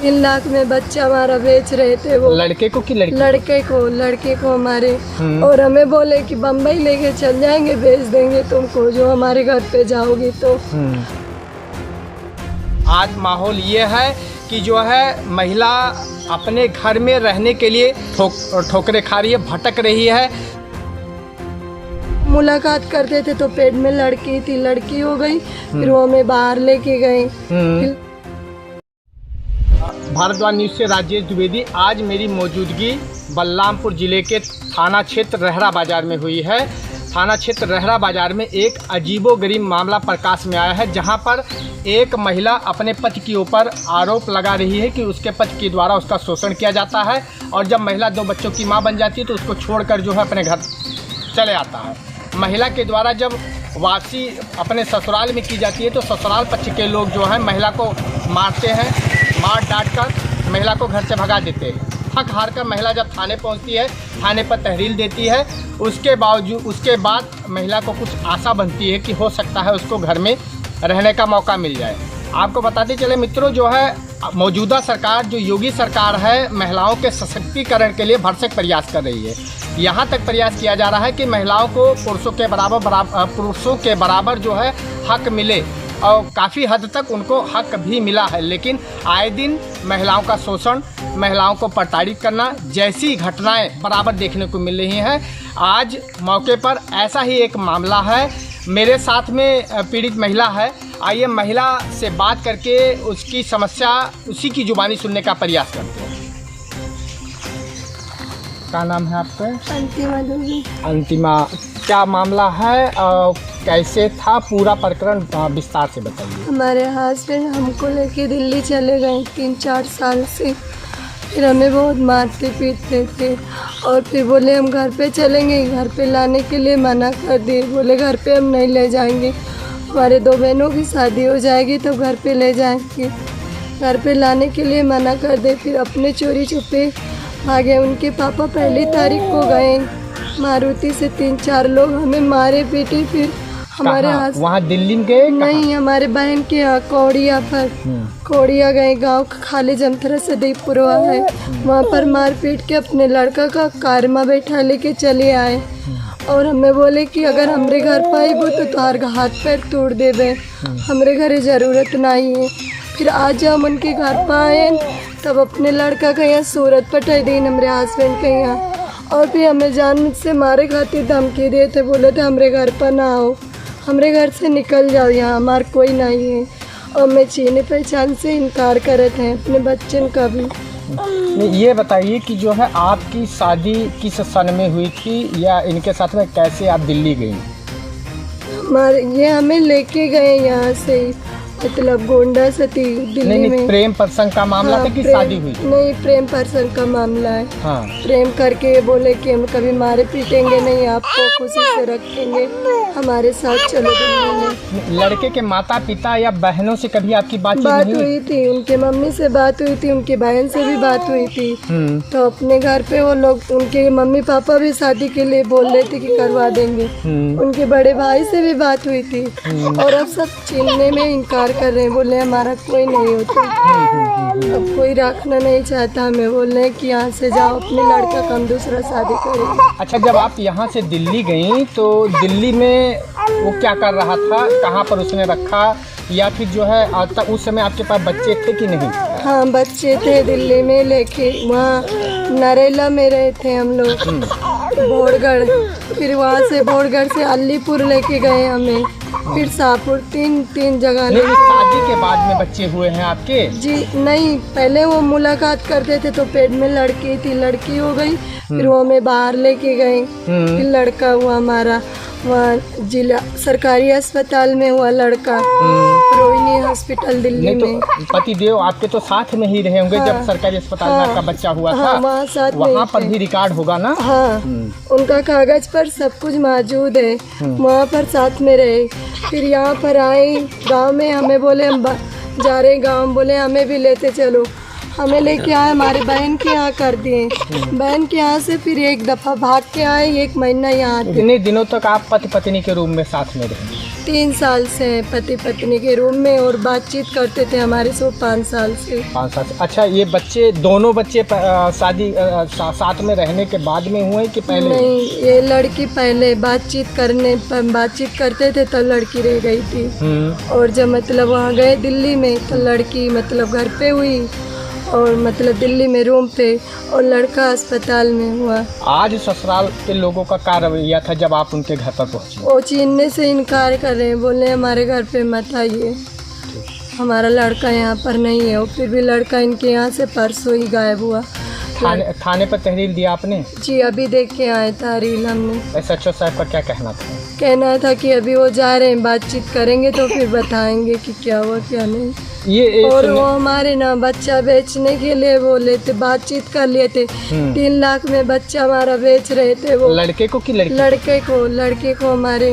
3 लाख में बच्चा हमारा बेच रहे थे वो। लड़के को कि लड़की? लड़के को हमारे। और हमें बोले कि बम्बई लेके चल जाएंगे, बेच देंगे तुमको जो हमारे घर पे जाओगी तो। आज माहौल ये है कि जो है महिला अपने घर में रहने के लिए ठोकरे खा रही है, भटक रही है। मुलाकात करते थे तो पेट में लड़की थी, लड़की हो गई, फिर वो हमें बाहर लेके गए। भारद्वाज न्यूज़ से राजेश द्विवेदी। आज मेरी मौजूदगी बलरामपुर जिले के थाना क्षेत्र रहरा बाजार में हुई है। थाना क्षेत्र रहरा बाजार में एक अजीबोगरीब मामला प्रकाश में आया है, जहां पर एक महिला अपने पति के ऊपर आरोप लगा रही है कि उसके पति के द्वारा उसका शोषण किया जाता है, और जब महिला 2 बच्चों की मां बन जाती है तो उसको छोड़कर जो है अपने घर चले आता है। महिला के द्वारा जब वापसी अपने ससुराल में की जाती है तो ससुराल पक्ष के लोग जो है महिला को मारते हैं, मार डांट कर महिला को घर से भगा देते हैं। थक हार कर महिला जब थाने पहुंचती है, थाने पर तहरीर देती है। उसके बाद महिला को कुछ आशा बनती है कि हो सकता है उसको घर में रहने का मौका मिल जाए। आपको बताते चले मित्रों, जो है मौजूदा सरकार, जो योगी सरकार है, महिलाओं के सशक्तिकरण के लिए भरसक प्रयास कर रही है। यहाँ तक प्रयास किया जा रहा है कि महिलाओं को पुरुषों के बराबर जो है हक मिले, और काफ़ी हद तक उनको हक भी मिला है। लेकिन आए दिन महिलाओं का शोषण, महिलाओं को प्रताड़ित करना जैसी घटनाएं बराबर देखने को मिल रही हैं। आज मौके पर ऐसा ही एक मामला है। मेरे साथ में पीड़ित महिला है। आइए महिला से बात करके उसकी समस्या उसी की जुबानी सुनने का प्रयास करते हैं। क्या नाम है आपका? अंतिमा देवी। अंतिमा, क्या मामला है और कैसे था पूरा प्रकरण विस्तार से बताइए। हमारे हस्बैंड हमको लेके दिल्ली चले गए 3-4 साल से। फिर हमें बहुत मारते पीटते थे, और फिर बोले हम घर पे चलेंगे। घर पे लाने के लिए मना कर दिए, बोले घर पे हम नहीं ले जाएंगे, हमारे 2 बहनों की शादी हो जाएगी तब घर पे ले जाएंगे। घर पे लाने के लिए मना कर दे। फिर अपने चोरी छुपे भागे। उनके पापा पहली तारीख को गए, मारुति से 3-4 लोग हमें मारे पीटे। फिर हमारे वहाँ दिल्ली में गए? नहीं, हमारे बहन के यहाँ कोड़िया पर, कोड़िया गए, गांव खाली जमथरा सदीपुरवा है, वहाँ पर मार पीट के अपने लड़का का कार में बैठा लेके चले आए। और हमें बोले कि अगर हमरे घर पर आईबो तो तुम्हार हाथ पैर तोड़ देवे, हमरे घरे ज़रूरत नहीं है। फिर आज हम उनके घर पर आए तब अपने लड़का का यहाँ सूरत पटाई दी हमारे हस्बैंड के यहाँ, और फिर हमें जान से मारे खातिर धमकी दिए थे। बोले थे हमरे घर पर ना आओ, हमरे घर से निकल जाओ, यहाँ हमार कोई नहीं है। और मैं चीनी पहचान से इनकार करते हैं अपने बच्चन का भी। ये बताइए कि जो है आपकी शादी किस सन में हुई थी, या इनके साथ में कैसे आप दिल्ली गई? ये हमें लेके गए यहाँ से, मतलब गोंडा सती दिल्ली में। प्रेम प्रसंग का मामला था कि शादी हुई? नहीं, प्रेम प्रसंग का मामला है। हाँ। प्रेम करके बोले कि हम कभी मारे पीटेंगे नहीं, आपको खुशी से रखेंगे, हमारे साथ चलो दिल्ली में। लड़के के माता पिता या बहनों से कभी आपकी बात हुई थी? उनके मम्मी से बात हुई थी, उनकी बहन से भी बात हुई थी। तो अपने घर पे वो लोग, उनके मम्मी पापा भी शादी के लिए बोल रहे थे कि करवा देंगे। उनके बड़े भाई से भी बात हुई थी, और अब सब छीनने में इनकार कर रहे हैं। बोले हमारा कोई नहीं होता, अब कोई रखना नहीं चाहता हमें। बोल रहे हैं कि यहाँ से जाओ, अपने लड़का का हम दूसरा शादी करेंगे। अच्छा, जब आप यहाँ से दिल्ली गई तो दिल्ली में वो क्या कर रहा था, कहाँ पर उसने रखा, या फिर जो है उस समय आपके पास बच्चे थे कि नहीं? हाँ, बच्चे थे। दिल्ली में लेके वहाँ नरेला में रहे थे हम लोग, भोरगढ़। फिर वहाँ से भोरगढ़ से अलीपुर लेके गए हमें, फिर शाहपुर, तीन जगह। शादी के बाद में बच्चे हुए हैं आपके? जी नहीं, पहले वो मुलाकात करते थे तो पेट में लड़की थी, लड़की हो गई, फिर वो हमें बाहर लेके गए। फिर लड़का हुआ हमारा, वहाँ जिला सरकारी अस्पताल में हुआ लड़का, रोहिणी हॉस्पिटल दिल्ली में। पति देव आपके तो साथ में ही रहे होंगे? हाँ, जब सरकारी अस्पताल में आपका बच्चा हुआ था, वहाँ साथ वहाँ पर भी रिकॉर्ड होगा ना? हाँ, उनका कागज पर सब कुछ मौजूद है, वहाँ पर साथ में रहे। फिर यहाँ पर आए गांव में, हमें बोले हम जा रहे गांव, बोले हमें भी लेते चलो। हमें लेके आए, हमारे बहन के यहाँ कर दिए। बहन के यहाँ से फिर एक दफ़ा भाग के आए, 1 महीना यहाँ थे। कितने दिनों तक आप पति पत्नी के रूम में साथ में रहे? 3 साल से हैं पति पत्नी के रूम में, और बातचीत करते थे हमारे से 5 साल से। 5 साल से। अच्छा, ये बच्चे दोनों बच्चे शादी साथ में रहने के बाद में हुए कि पहले? नहीं, ये लड़की पहले बातचीत करते थे तो लड़की रह गई थी, और जब मतलब वहाँ गए दिल्ली में तो लड़की मतलब घर पे हुई, और मतलब दिल्ली में रूम पे, और लड़का अस्पताल में हुआ। आज ससुराल के लोगों का क्या रवैया था जब आप उनके घर पर पहुंचे? वो चीनने से इनकार कर रहे हैं, बोले हमारे घर पे मत आइए, हमारा लड़का यहाँ पर नहीं है। और फिर भी लड़का इनके यहाँ से परसों ही गायब हुआ। थाने पर तहरीर दिया आपने? जी, अभी देख के आए तहरीर हमने। SHO साहब का क्या कहना था? कहना था कि अभी वो जा रहे हैं, बातचीत करेंगे तो फिर बताएंगे कि क्या हुआ क्या नहीं। और वो हमारे ना बच्चा बेचने के लिए बोले थे, बातचीत कर लिए थे। 3 लाख में बच्चा हमारा बेच रहे थे वो। लड़के को कि लड़की? लड़के को हमारे।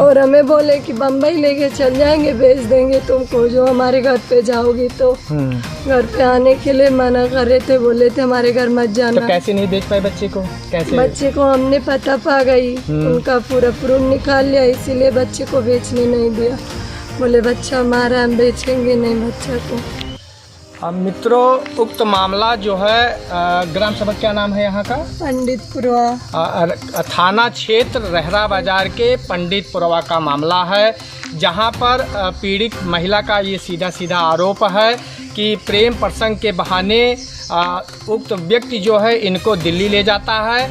और हमें बोले कि बम्बई लेके चल जाएंगे, बेच देंगे तुमको जो हमारे घर पे जाओगी तो। घर पे आने के लिए मना कर रहे थे, बोले थे हमारे घर मत जाना। तो कैसे नहीं बेच पाए बच्चे को? कैसे? बच्चे को हमने पता पा गई, उनका पूरा प्रूफ निकाल लिया, इसीलिए बच्चे को बेचने नहीं दिया। बोले बच्चा हमारा, हम बेचेंगे नहीं बच्चा को। मित्रों, उक्त मामला जो है ग्राम सभा क्या नाम है यहाँ का? पंडितपुरवा। थाना क्षेत्र रहरा बाजार के पंडितपुरवा का मामला है, जहाँ पर पीड़ित महिला का ये सीधा आरोप है कि प्रेम प्रसंग के बहाने उक्त व्यक्ति जो है इनको दिल्ली ले जाता है।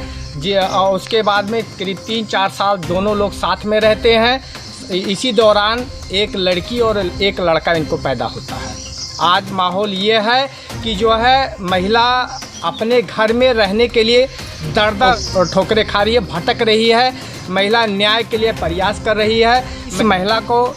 और उसके बाद में करीब 3-4 साल दोनों लोग साथ में रहते हैं। इसी दौरान एक लड़की और एक लड़का इनको पैदा होता है। आज माहौल ये है कि जो है महिला अपने घर में रहने के लिए दर-दर और ठोकरें खा रही है, भटक रही है। महिला न्याय के लिए प्रयास कर रही है। इस महिला को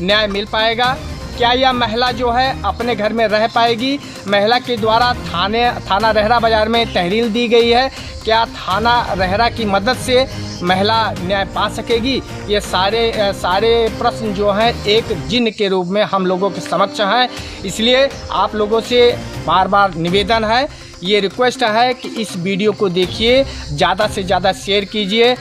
न्याय मिल पाएगा? क्या यह महिला जो है अपने घर में रह पाएगी? महिला के द्वारा थाना रहरा बाजार में तहरीर दी गई है। क्या थाना रहरा की मदद से महिला न्याय पा सकेगी? ये सारे प्रश्न जो हैं एक जिन के रूप में हम लोगों के समक्ष हैं। इसलिए आप लोगों से बार बार निवेदन है, ये रिक्वेस्ट है कि इस वीडियो को देखिए, ज़्यादा से ज़्यादा शेयर कीजिए।